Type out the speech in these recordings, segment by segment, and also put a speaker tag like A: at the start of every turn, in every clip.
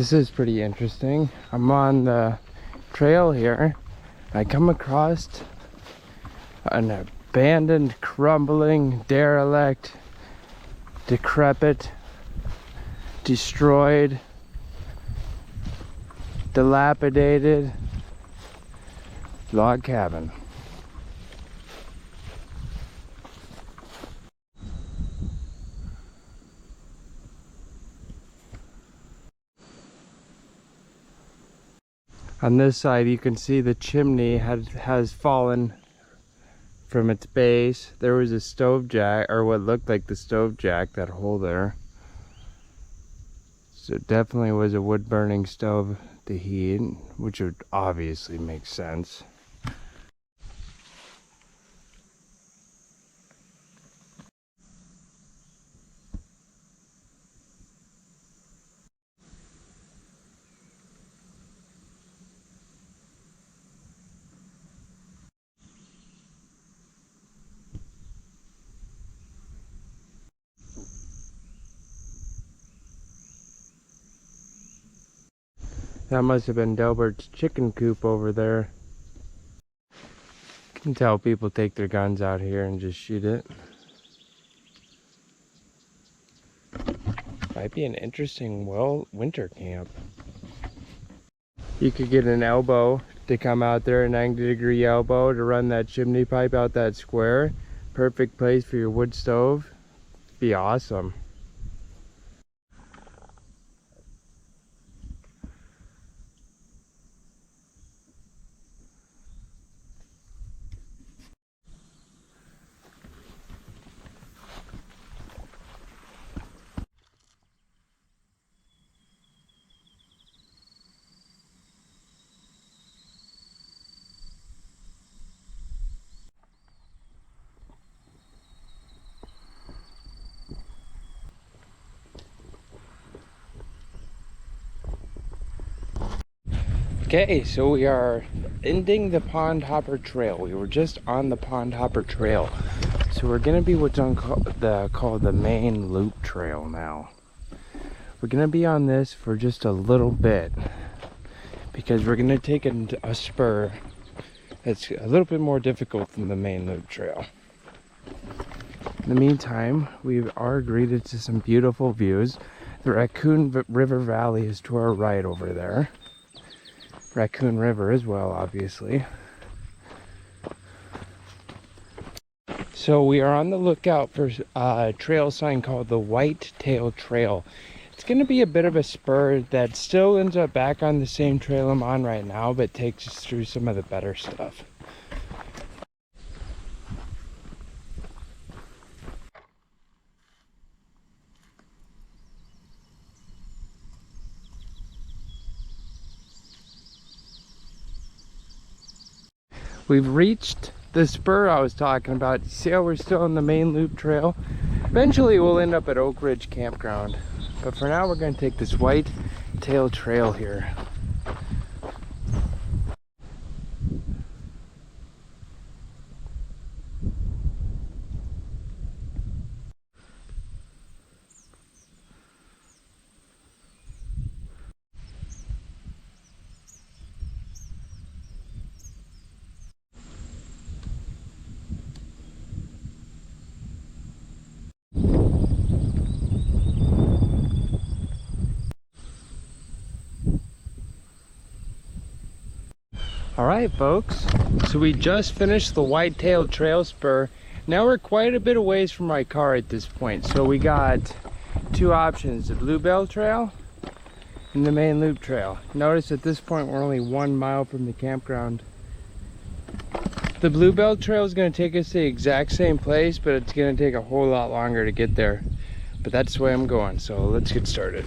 A: This is pretty interesting. I'm on the trail here. I come across an abandoned, crumbling, derelict, decrepit, destroyed, dilapidated log cabin. On this side you can see the chimney has fallen from its base. There was a stove jack, or what looked like the stove jack, that hole there. So it definitely was a wood burning stove to heat, which would obviously make sense. That must have been Delbert's chicken coop over there. You can tell people take their guns out here and just shoot it. Might be an interesting, winter camp. You could get an elbow to come out there, a 90-degree elbow to run that chimney pipe out that square. Perfect place for your wood stove. Be awesome. Okay, so we are ending the Pond Hopper Trail. We were just on the Pond Hopper Trail. So we're gonna be what's called the main loop trail now. We're gonna be on this for just a little bit because we're gonna take a spur that's a little bit more difficult than the main loop trail. In the meantime, we are greeted to some beautiful views. The Raccoon River Valley is to our right over there. Raccoon River as well, obviously. So we are on the lookout for a trail sign called the Whitetail Trail. It's going to be a bit of a spur that still ends up back on the same trail I'm on right now, but takes us through some of the better stuff. We've reached the spur I was talking about. See how we're still on the main loop trail? Eventually we'll end up at Oak Ridge Campground. But for now we're going to take this Whitetail Trail here. Alright folks, so we just finished the Whitetail Trail spur. Now we're quite a bit of ways from my car at this point. So we got two options, the Bluebell Trail and the main loop trail. Notice at this point we're only 1 mile from the campground. The Bluebell Trail is going to take us to the exact same place, but it's going to take a whole lot longer to get there. But that's the way I'm going, so let's get started.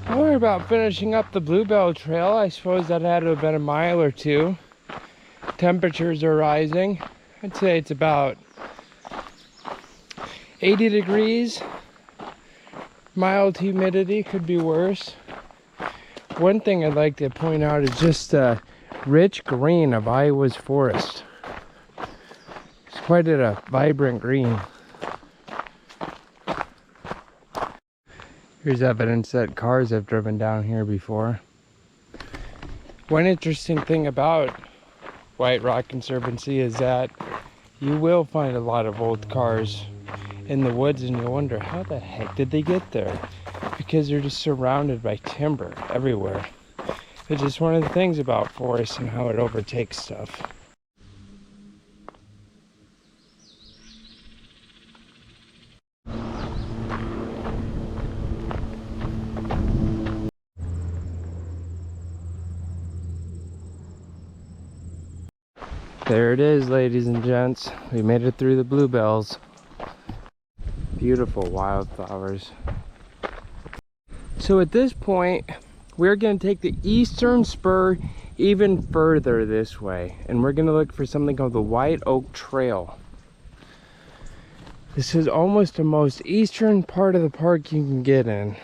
A: Well, we're about finishing up the Bluebell Trail. I suppose that had to have been a mile or two. Temperatures are rising. I'd say it's about 80 degrees. Mild humidity, could be worse. One thing I'd like to point out is just the rich green of Iowa's forest. It's quite a vibrant green. Here's evidence that cars have driven down here before. One interesting thing about Whiterock Conservancy is that you will find a lot of old cars in the woods, and you'll wonder how the heck did they get there, because they're just surrounded by timber everywhere. It's just one of the things about forests and how it overtakes stuff. There it is, ladies and gents. We made it through the bluebells. Beautiful wildflowers. So at this point, we're going to take the eastern spur even further this way, and we're going to look for something called the Whiterock Trail. This is almost the most eastern part of the park you can get in.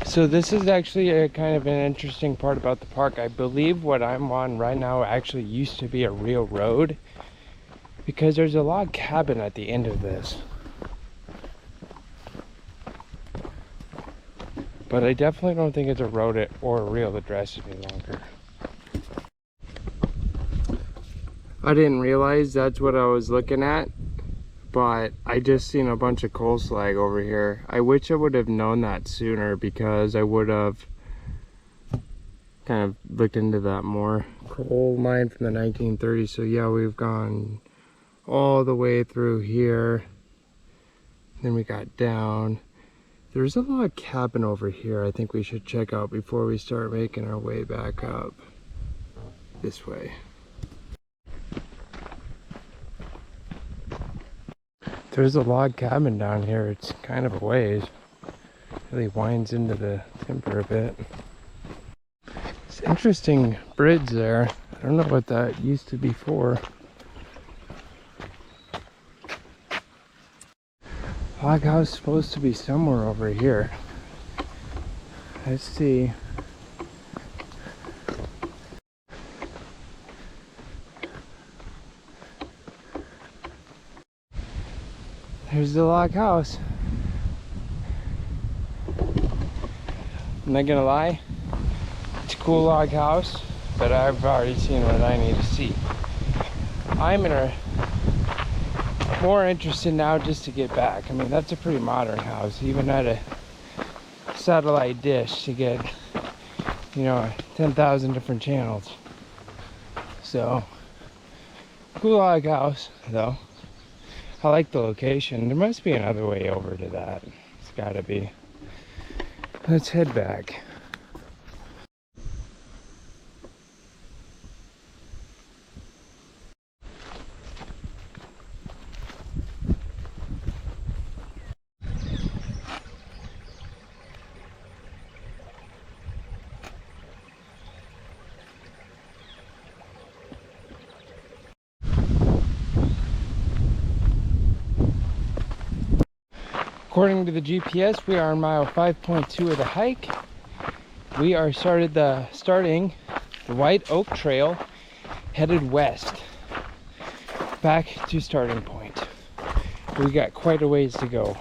A: So this is actually a kind of an interesting part about the park. I believe what I'm on right now actually used to be a real road, because there's a log cabin at the end of this. But I definitely don't think it's a road or a real address any longer. I didn't realize that's what I was looking at, but I just seen a bunch of coal slag over here. I wish I would have known that sooner, because I would have kind of looked into that more. Coal mine from the 1930s. So yeah, we've gone all the way through here. Then we got down. There's a log cabin over here I think we should check out before we start making our way back up this way. There's a log cabin down here. It's kind of a ways. Really winds into the timber a bit. It's an interesting bridge there. I don't know what that used to be for. Log house is supposed to be somewhere over here. Let's see. There's the log house. I'm not gonna lie, it's a cool log house, but I've already seen what I need to see. I'm more interested now just to get back. I mean, that's a pretty modern house. Even at a satellite dish to get, 10,000 different channels. So, cool log house though. I like the location. There must be another way over to that. It's gotta be. Let's head back. According to the GPS, we are on mile 5.2 of the hike. We are starting the Whiterock Trail, headed west, back to starting point. We got quite a ways to go.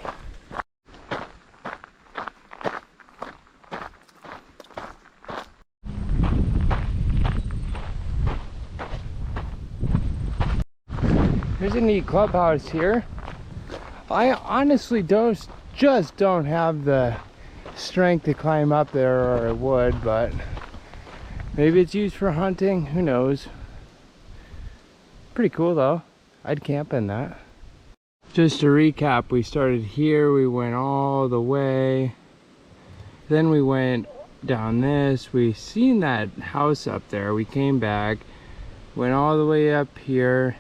A: There's a neat clubhouse here. I honestly just don't have the strength to climb up there, or I would, but maybe it's used for hunting, who knows. Pretty cool though. I'd camp in that. Just to recap, we started here, we went all the way, then we went down this, we seen that house up there, we came back, went all the way up here,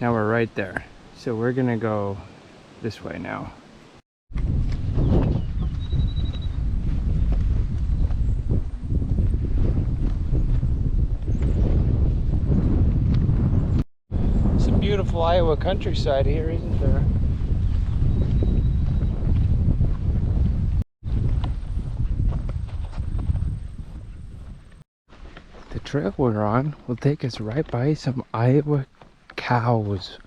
A: now we're right there. So we're gonna go this way now. Some beautiful Iowa countryside here, isn't there? The trail we're on will take us right by some Iowa cows.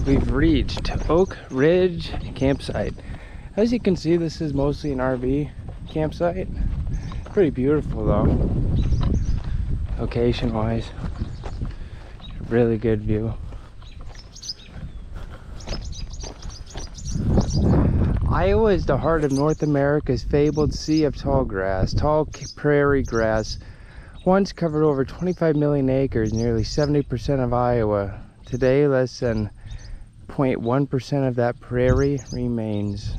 A: we've reached Oak Ridge campsite. As you can see, this is mostly an RV campsite. Pretty beautiful though, location wise. Really good view. Iowa is the heart of North America's fabled sea of tall grass. Tall prairie grass once covered over 25 million acres, nearly 70% of Iowa. Today, less than 0.1% of that prairie remains.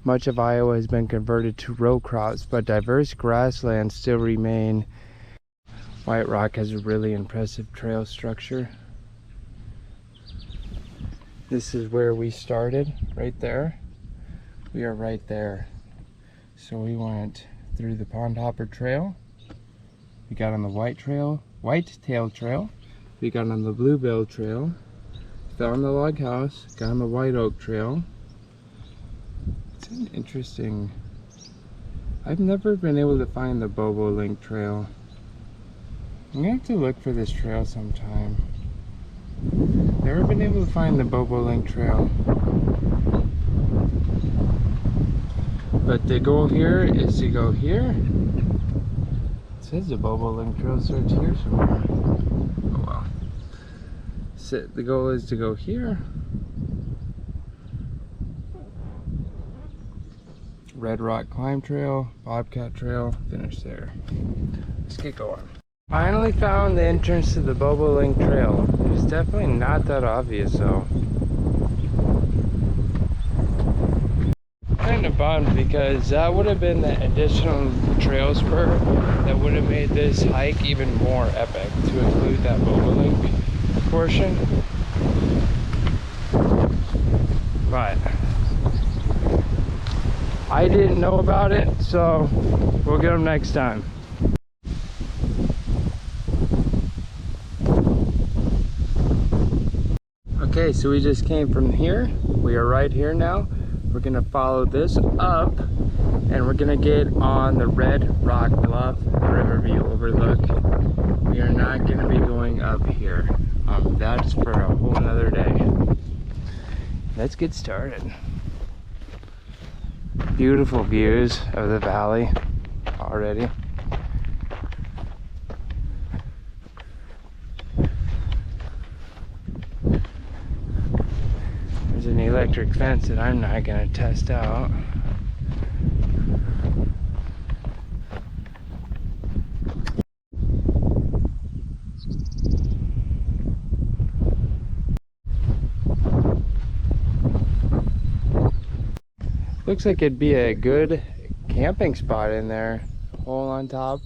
A: Much of Iowa has been converted to row crops, but diverse grasslands still remain. Whiterock has a really impressive trail structure. This is where we started, right there. We are right there. So we went through the Pondhopper Trail. We got on the Whitetail Trail. We got on the Bluebell Trail. Found the log house. Got on the White Oak Trail. It's an interesting. I've never been able to find the Bobolink Trail. I'm gonna have to look for this trail sometime. Never been able to find the Bobolink Trail. But the goal here is to go here. It says the Bobolink Trail starts here somewhere. Oh well. So the goal is to go here. Red Rock Climb Trail, Bobcat Trail, finish there. Let's get going. Finally found the entrance to the Bobolink Trail. It's definitely not that obvious though. Kind of bummed because that would have been the additional trail spur that would have made this hike even more epic, to include that Bobolink portion. But I didn't know about it, so we'll get them next time. Okay, so we just came from here. We are right here now. We're gonna follow this up and we're gonna get on the Red Rock Bluff Riverview overlook. We are not gonna be going up here. That's for a whole nother day. Let's get started. Beautiful views of the valley already. There's an electric fence that I'm not going to test out. Looks like it'd be a good camping spot in there. Hole on top.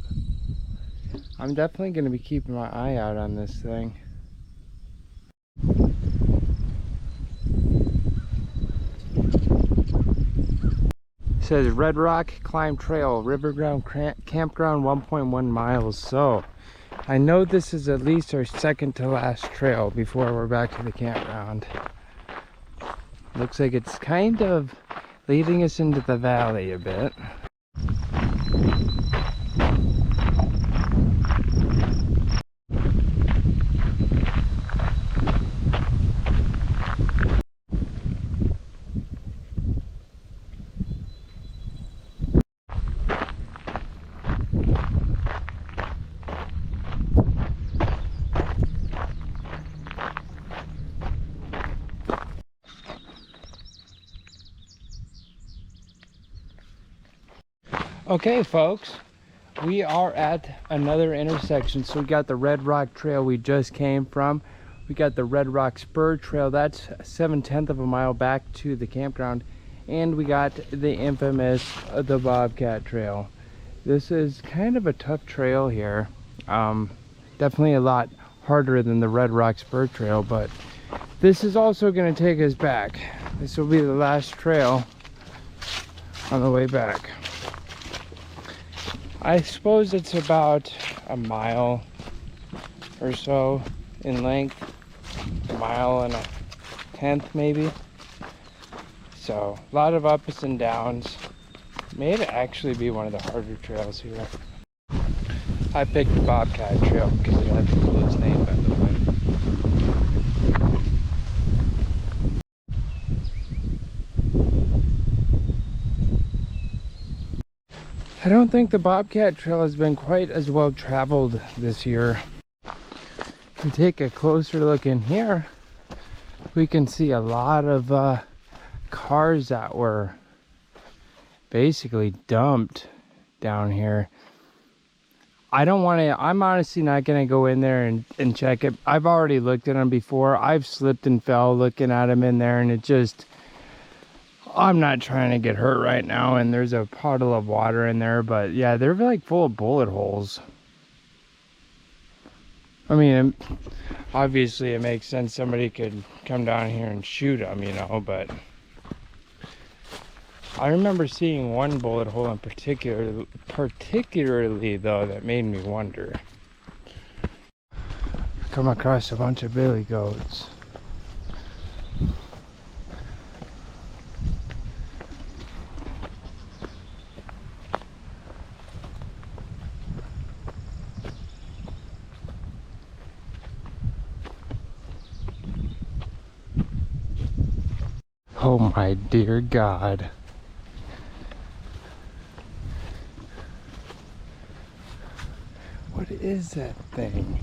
A: I'm definitely going to be keeping my eye out on this thing. It says Red Rock Climb Trail, Riverground Campground 1.1 miles. So I know this is at least our second to last trail before we're back to the campground. Looks like it's kind of leading us into the valley a bit. Okay folks, we are at another intersection. So we got the Red Rock Trail we just came from. We got the Red Rock Spur Trail, that's 7/10 of a mile back to the campground. And we got the infamous the Bobcat Trail. This is kind of a tough trail here. Definitely a lot harder than the Red Rock Spur Trail, but this is also going to take us back. This will be the last trail on the way back. I suppose it's about a mile or so in length, a mile and a tenth maybe. So a lot of ups and downs. May actually be one of the harder trails here. I picked the Bobcat Trail because it had the coolest name, by the way. don't think the Bobcat Trail has been quite as well traveled this year. If we take a closer look in here, we can see a lot of cars that were basically dumped down here. I'm honestly not gonna go in there and check it. I've already looked at them before. I've slipped and fell looking at them in there, and it just, I'm not trying to get hurt right now. And there's a puddle of water in there, but yeah, they're like full of bullet holes. I mean, obviously it makes sense somebody could come down here and shoot them, you know, but I remember seeing one bullet hole in particularly though, that made me wonder. Come across a bunch of billy goats. Oh my dear God. What is that thing?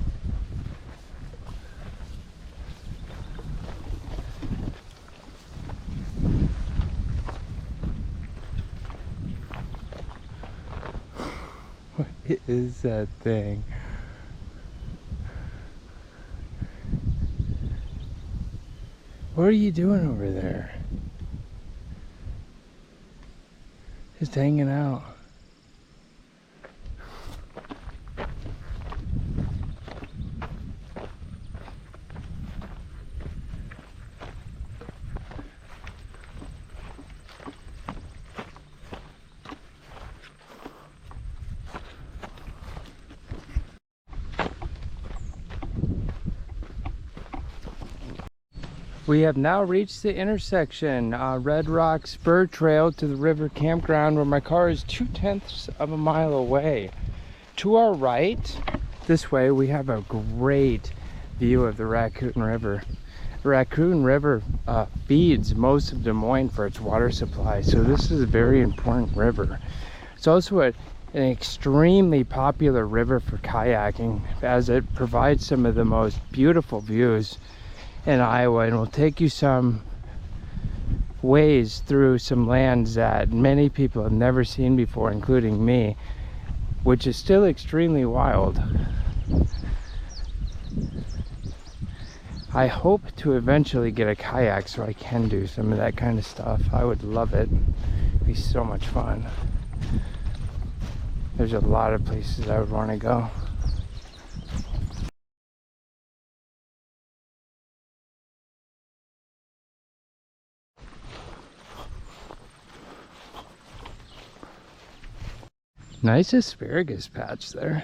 A: What is that thing? What are you doing over there? Just hanging out. We have now reached the intersection, Red Rock Spur Trail to the river campground, where my car is 2/10 of a mile away. To our right, this way, we have a great view of the Raccoon River. The Raccoon River feeds most of Des Moines for its water supply, so this is a very important river. It's also an extremely popular river for kayaking, as it provides some of the most beautiful views in Iowa, and will take you some ways through some lands that many people have never seen before, including me, which is still extremely wild. I hope to eventually get a kayak so I can do some of that kind of stuff. I would love it. It'd be so much fun. There's a lot of places I would want to go. Nice asparagus patch there.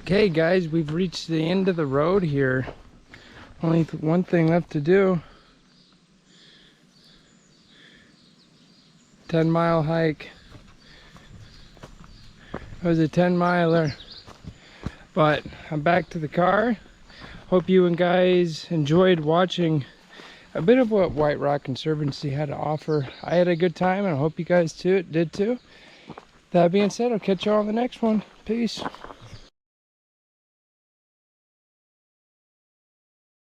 A: Okay guys, we've reached the end of the road here. Only one thing left to do. 10-mile hike. It was a 10-miler. But I'm back to the car. Hope you and guys enjoyed watching a bit of what Whiterock Conservancy had to offer. I had a good time and I hope you guys did too. That being said, I'll catch you all on the next one. Peace.